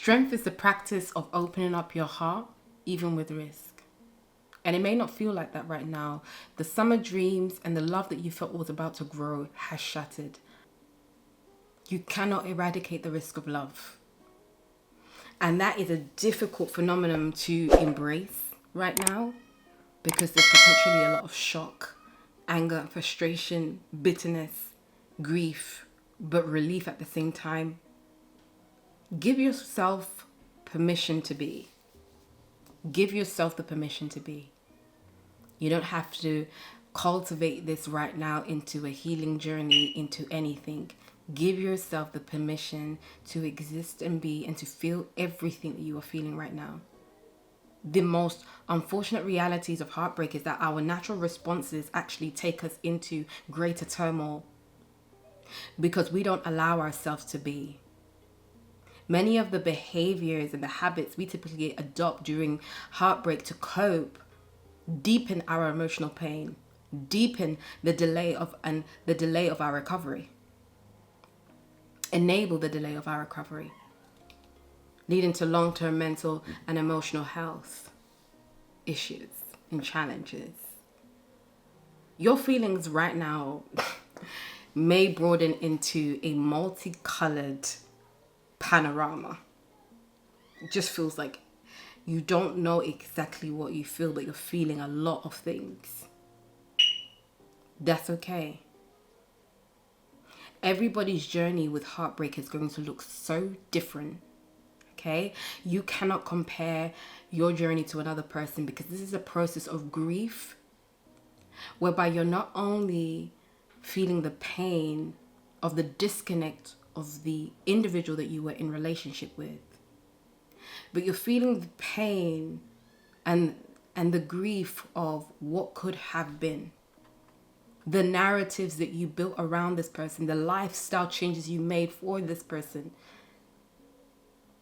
Strength is the practice of opening up your heart, even with risk. And it may not feel like that right now. The summer dreams and the love that you felt was about to grow has shattered. You cannot eradicate the risk of love. And that is a difficult phenomenon to embrace right now because there's potentially a lot of shock, anger, frustration, bitterness, grief, but relief at the same time. Give yourself permission to be. Give yourself the permission to be. You don't have to cultivate this right now into a healing journey, into anything. Give yourself the permission to exist and be and to feel everything that you are feeling right now. The most unfortunate realities of heartbreak is that our natural responses actually take us into greater turmoil because we don't allow ourselves to be. Many of the behaviors and the habits we typically adopt during heartbreak to cope deepen our emotional pain, deepen the delay of our recovery, enable the delay of our recovery, leading to long-term mental and emotional health issues and challenges. Your feelings right now may broaden into a multicolored panorama. It just feels like you don't know exactly what you feel, but you're feeling a lot of things. That's okay. Everybody's journey with heartbreak is going to look so different. Okay? You cannot compare your journey to another person because this is a process of grief whereby you're not only feeling the pain of the disconnect of the individual that you were in relationship with, but you're feeling the pain and the grief of what could have been, the narratives that you built around this person, the lifestyle changes you made for this person,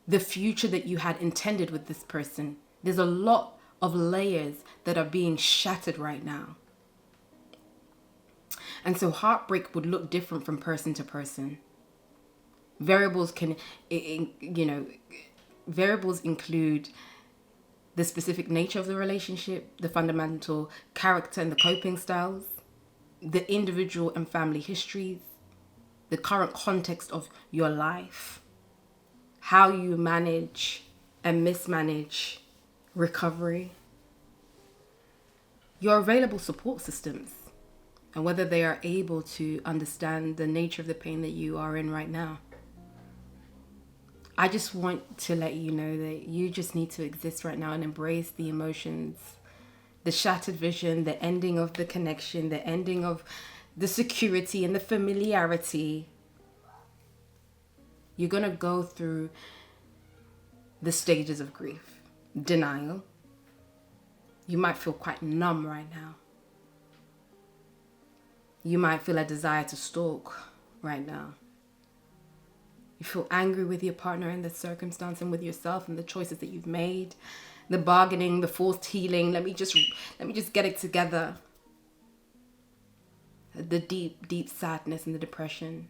the future that you had intended with this person. There's a lot of layers that are being shattered right now. And so heartbreak would look different from person to person. Variables include the specific nature of the relationship, the fundamental character and the coping styles, the individual and family histories, the current context of your life, how you manage and mismanage recovery, your available support systems, and whether they are able to understand the nature of the pain that you are in right now. I just want to let you know that you just need to exist right now and embrace the emotions, the shattered vision, the ending of the connection, the ending of the security and the familiarity. You're going to go through the stages of grief. Denial. You might feel quite numb right now. You might feel a desire to stalk right now. You feel angry with your partner and the circumstance and with yourself and the choices that you've made, the bargaining, the forced healing. Let me just get it together. The deep sadness and the depression.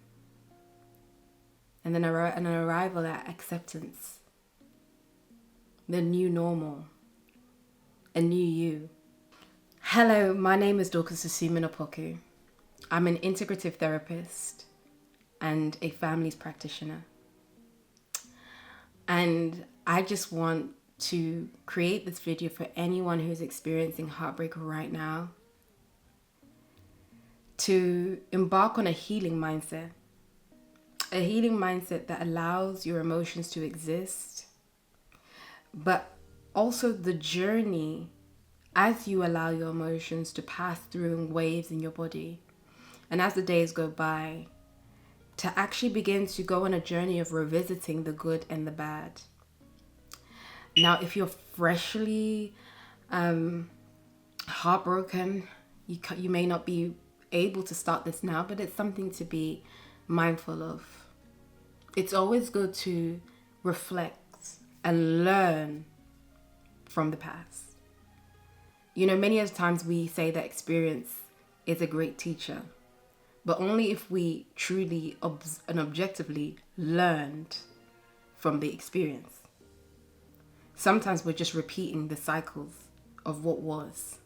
And then an arrival at acceptance. The new normal. A new you. Hello, my name is Dorcas Asuminapoku. I'm an integrative therapist and a families practitioner. And I just want to create this video for anyone who's experiencing heartbreak right now to embark on a healing mindset. A healing mindset that allows your emotions to exist, but also the journey as you allow your emotions to pass through in waves in your body. And as the days go by, to actually begin to go on a journey of revisiting the good and the bad. Now, if you're freshly heartbroken, you may not be able to start this now, but it's something to be mindful of. It's always good to reflect and learn from the past. You know, many of the times we say that experience is a great teacher, but only if we truly and objectively learned from the experience. Sometimes we're just repeating the cycles of what was.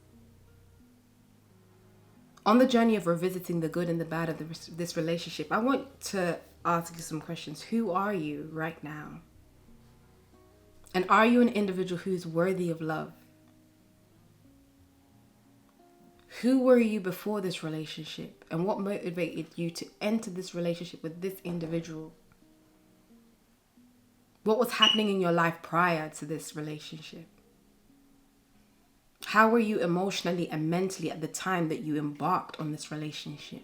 On the journey of revisiting the good and the bad of this relationship, I want to ask you some questions. Who are you right now? And are you an individual who's worthy of love? Who were you before this relationship? And what motivated you to enter this relationship with this individual? What was happening in your life prior to this relationship? How were you emotionally and mentally at the time that you embarked on this relationship?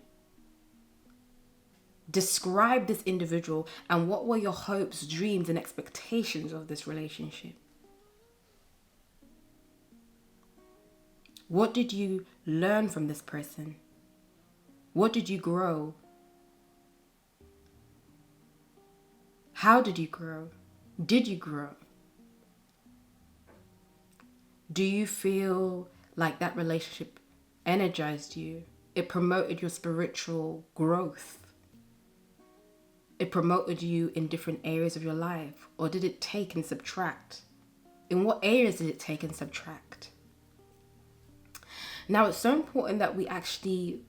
Describe this individual and what were your hopes, dreams, and expectations of this relationship? What did you learn from this person? What did you grow? How did you grow? Did you grow? Do you feel like that relationship energized you? It promoted your spiritual growth? It promoted you in different areas of your life? Or did it take and subtract? In what areas did it take and subtract? Now, it's so important that we actually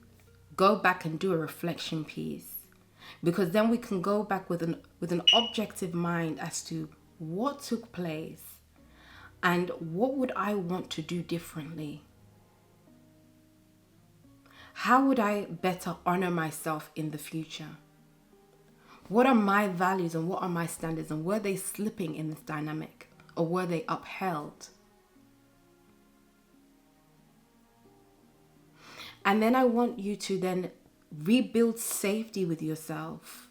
go back and do a reflection piece, because then we can go back with an objective mind as to what took place and what would I want to do differently. How would I better honor myself in the future? What are my values and what are my standards, and were they slipping in this dynamic or were they upheld? And then I want you to then rebuild safety with yourself.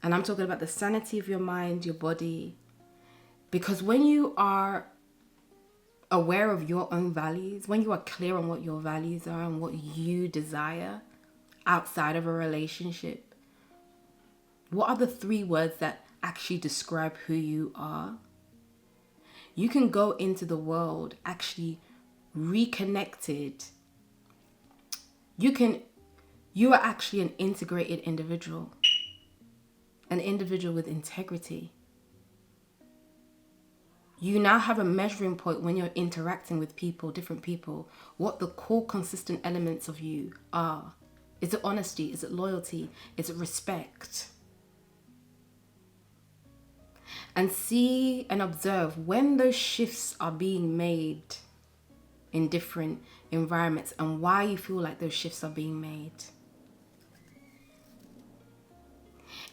And I'm talking about the sanity of your mind, your body. Because when you are aware of your own values, when you are clear on what your values are and what you desire outside of a relationship, what are the 3 words that actually describe who you are? You can go into the world actually reconnected. You are actually an integrated individual, an individual with integrity. You now have a measuring point when you're interacting with people, different people, what the core consistent elements of you are. Is it honesty? Is it loyalty? Is it respect? And see and observe when those shifts are being made in different environments and why you feel like those shifts are being made.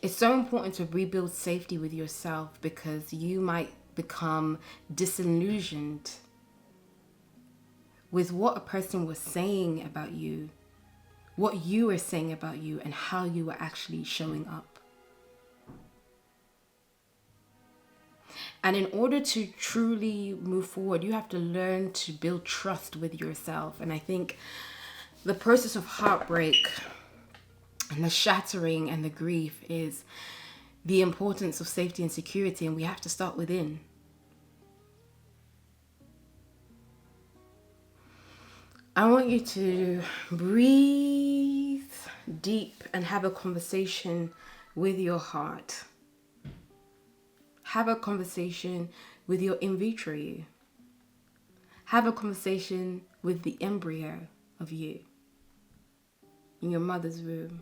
It's so important to rebuild safety with yourself, because you might become disillusioned with what a person was saying about you, what you were saying about you, and how you were actually showing up. And in order to truly move forward, you have to learn to build trust with yourself. And I think the process of heartbreak and the shattering and the grief is the importance of safety and security, and we have to start within. I want you to breathe deep and have a conversation with your heart. Have a conversation with your in vitro you. Have a conversation with the embryo of you in your mother's womb.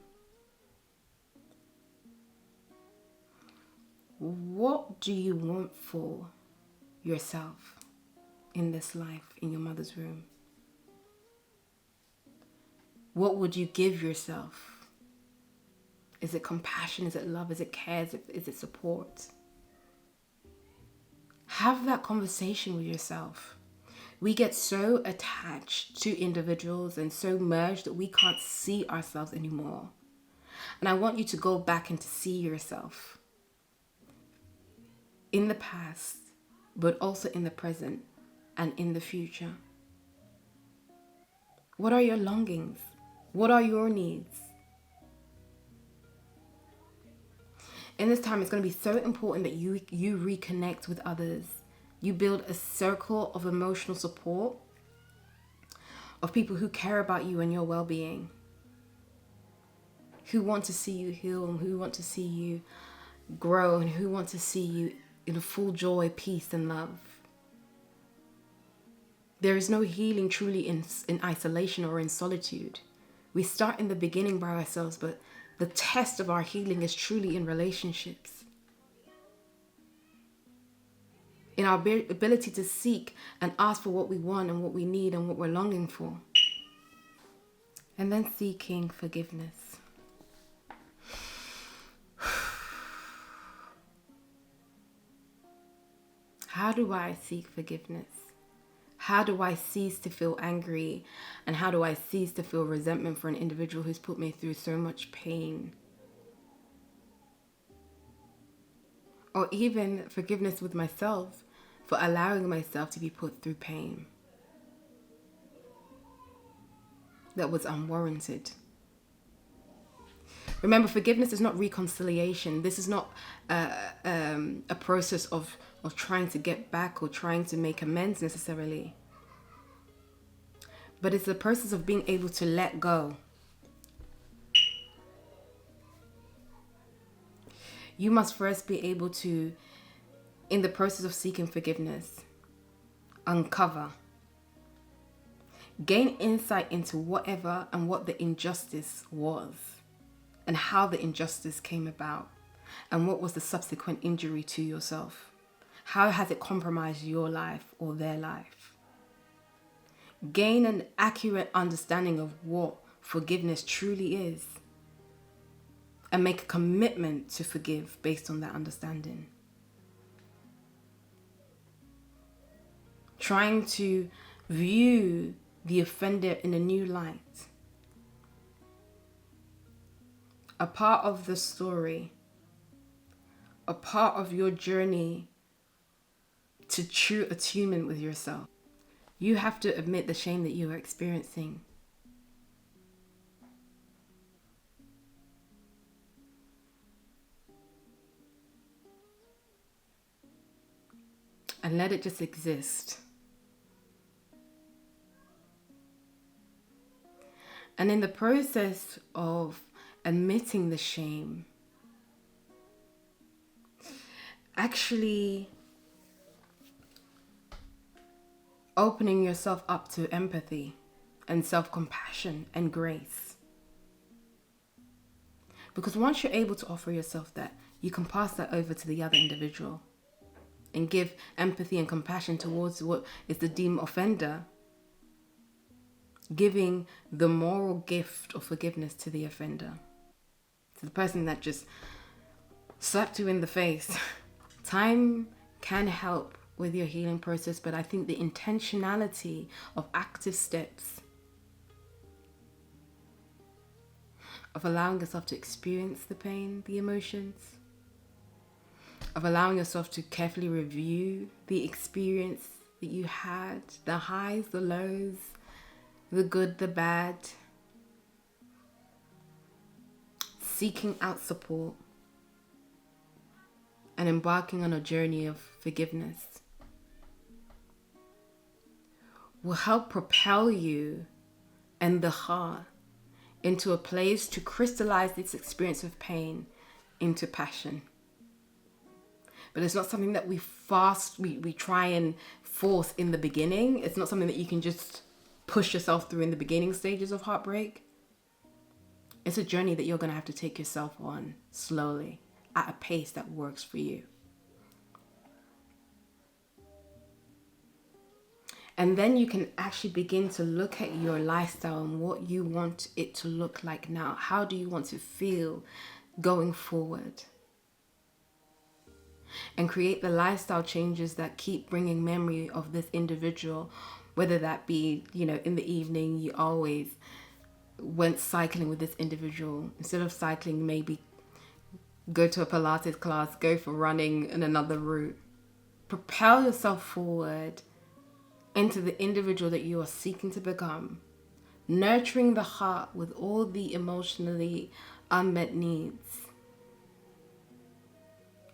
What do you want for yourself in this life in your mother's womb? What would you give yourself? Is it compassion? Is it love? Is it care? Is it support? Have that conversation with yourself. We get so attached to individuals and so merged that we can't see ourselves anymore. And I want you to go back and to see yourself in the past, but also in the present and in the future. What are your longings? What are your needs? In this time, it's going to be so important that you reconnect with others. You build a circle of emotional support, of people who care about you and your well-being, who want to see you heal and who want to see you grow and who want to see you in full joy, peace, and love. There is no healing truly in isolation or in solitude. We start in the beginning by ourselves, but the test of our healing is truly in relationships. In our ability to seek and ask for what we want and what we need and what we're longing for. And then seeking forgiveness. How do I seek forgiveness? How do I cease to feel angry? And how do I cease to feel resentment for an individual who's put me through so much pain? Or even forgiveness with myself for allowing myself to be put through pain that was unwarranted. Remember, forgiveness is not reconciliation. This is not a process of trying to get back or trying to make amends necessarily. But it's the process of being able to let go. You must first be able to, in the process of seeking forgiveness, uncover, gain insight into whatever and what the injustice was, and how the injustice came about, and what was the subsequent injury to yourself. How has it compromised your life or their life? Gain an accurate understanding of what forgiveness truly is, and make a commitment to forgive based on that understanding. Trying to view the offender in a new light. A part of the story, a part of your journey to true attunement with yourself. You have to admit the shame that you are experiencing. And let it just exist. And in the process of admitting the shame, actually opening yourself up to empathy and self-compassion and grace. Because once you're able to offer yourself that, you can pass that over to the other individual and give empathy and compassion towards what is the deemed offender, giving the moral gift of forgiveness to the offender, to the person that just slapped you in the face. Time can help with your healing process, but I think the intentionality of active steps of allowing yourself to experience the pain, the emotions, of allowing yourself to carefully review the experience that you had, the highs, the lows, the good, the bad, seeking out support, and embarking on a journey of forgiveness will help propel you and the heart into a place to crystallize this experience of pain into passion. But it's not something that we try and force in the beginning. It's not something that you can just push yourself through in the beginning stages of heartbreak. It's a journey that you're going to have to take yourself on slowly at a pace that works for you. And then you can actually begin to look at your lifestyle and what you want it to look like now. How do you want to feel going forward? And create the lifestyle changes that keep bringing memory of this individual, whether that be, in the evening, you always went cycling with this individual. Instead of cycling, maybe go to a Pilates class, go for running in another route. Propel yourself forward into the individual that you are seeking to become, nurturing the heart with all the emotionally unmet needs,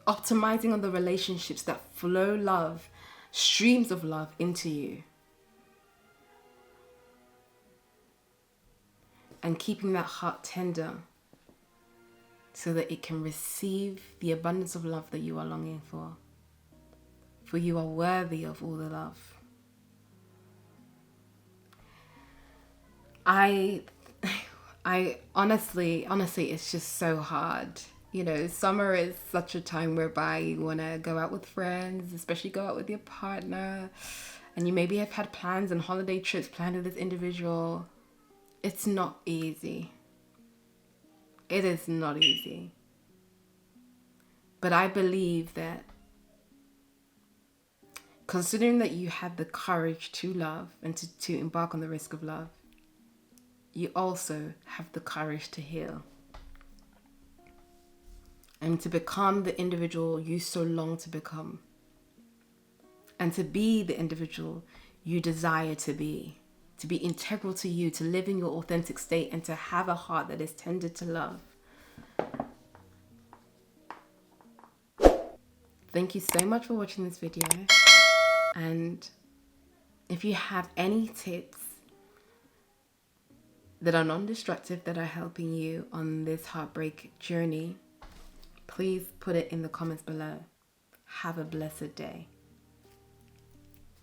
optimizing on the relationships that flow love, streams of love into you, and keeping that heart tender so that it can receive the abundance of love that you are longing for. for you are worthy of all the love. I honestly, it's just so hard. You know, summer is such a time whereby you want to go out with friends, especially go out with your partner, and you maybe have had plans and holiday trips planned with this individual. It's not easy. It is not easy. But I believe that considering that you had the courage to love and to embark on the risk of love, you also have the courage to heal and to become the individual you so long to become, and to be the individual you desire to be integral to you, to live in your authentic state, and to have a heart that is tender to love. Thank you so much for watching this video. And if you have any tips that are non-destructive, that are helping you on this heartbreak journey, please put it in the comments below. Have a blessed day.